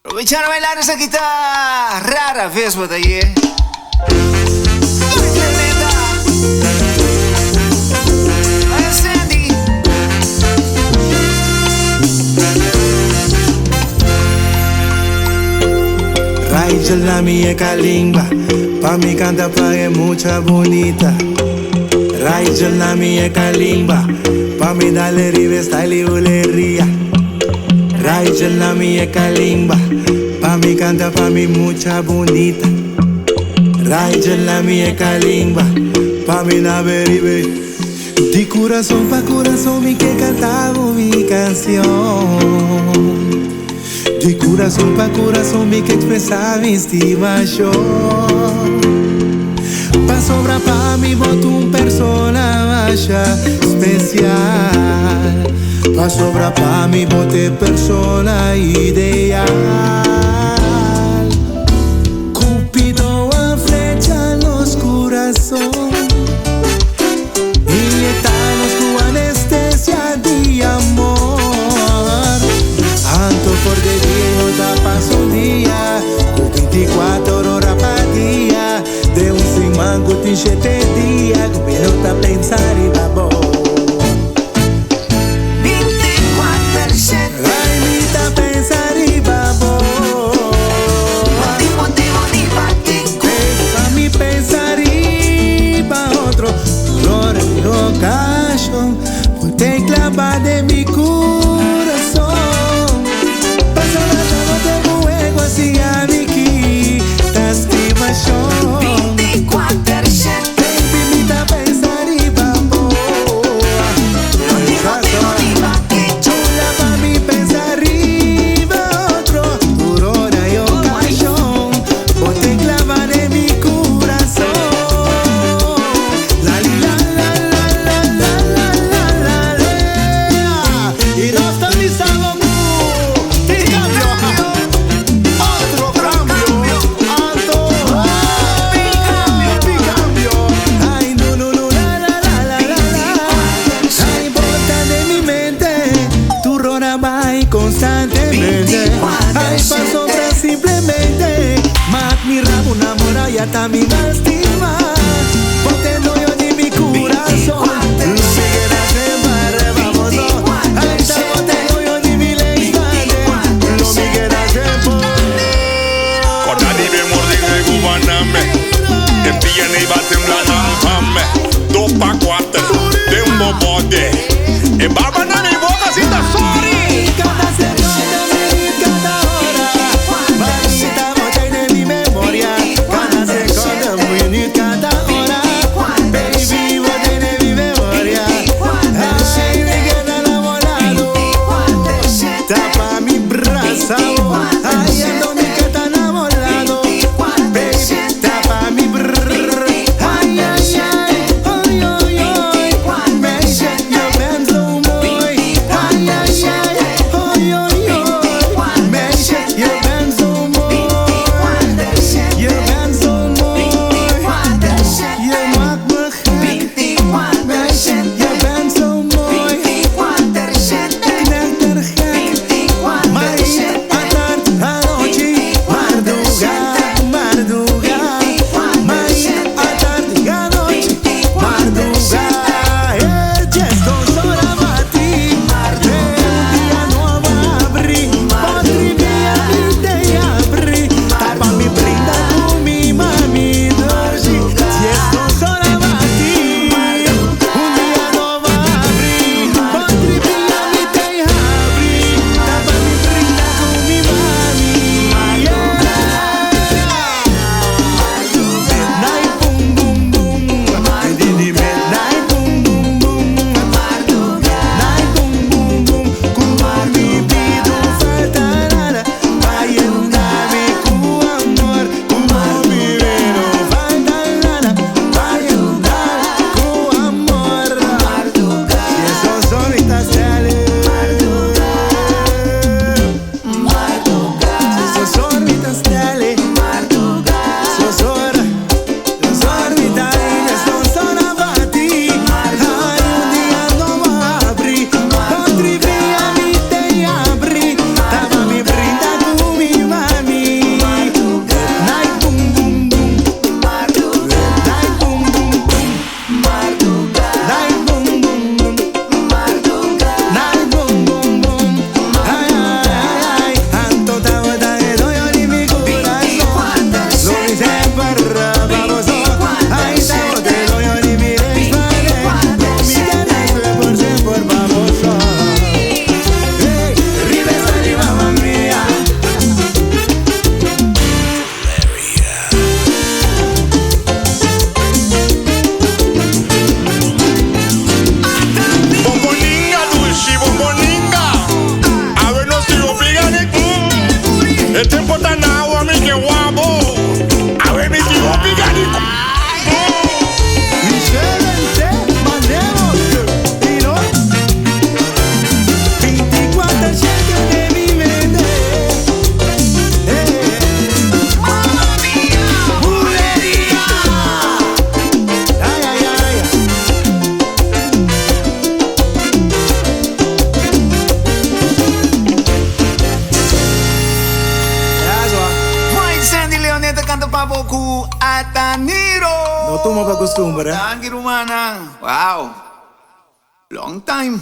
Aprovechar a bailar esa guitarra rara, ¿ves, botellé? Raicha la mía calimba, pa' mi canta pague mucha bonita. Raicha la mía calimba, pa' mi dale ribe style y bulería. Raicha la mía calimba, pa' mi canta pa' mi mucha bonita. Raicha la mía calimba, pa' mi nave ribe. De corazón pa' corazón mi que cantaba mi canción. De corazón pa' corazón mi que expresaba mi estimación. Pa' sobra pa' mi voto un persona baja especial. Pa' sobra pa' mi voto persona ideal. Cupido a flecha los corazones. Inyectanos con anestesia de amor. Anto por de viejo da paso un día, con 24 horas para día. De un sin mango te 7 días, con pelota pensar y babo. 24/7. Ay, mi ta pensar y babo. Moti, Pa' mi pensar y pa' otro. Dolor en mi ocasión, ponte clava de mi corazón. Pasa la tarde de juego así a mi quita estimación. 24/7. Baby, mi ta pensar y babo. Chula pa' mi pensar y pa' otro. Dolor y ocasión, ponte clava de mi corazón. La li la la la la la la la la. Y no está mi salomón. Te cambio. Otro cambio. Alto. Mi cambio. Ay, no, no, no, la la la la la la. Ay, bota de mi mente. Tu rona va y constantemente. Ay, paso tras simplemente. Más mi rabo enamora y hasta mi lastima. Ponte el hoyo de mi corazón. Lo migueras en barre, vamos. Ay, te bote el hoyo de mi leitade. Lo migueras en poder. Kota di be mordi de gubaname. Te pillan y baten la nalpame. 2 pa' 4 de un bobote. E baba na mi boca si ta sorry. Cada segundo, cada hora. Mamita, bote de mi memoria. Cada segundo, minuto, cada El tiempo está en agua, mi que guapo. A ver, mi tío, picadico. Michelle, mandemos, y no 24/7 de mi mente. ¡Mamma mía! ¡Bulería! ¡Ay, ay, ay! Mike Sandy Leoneta canta pa' Boku Ataniro. No tomo pa' costumbre, Tangi Rumana. Wow. Long time.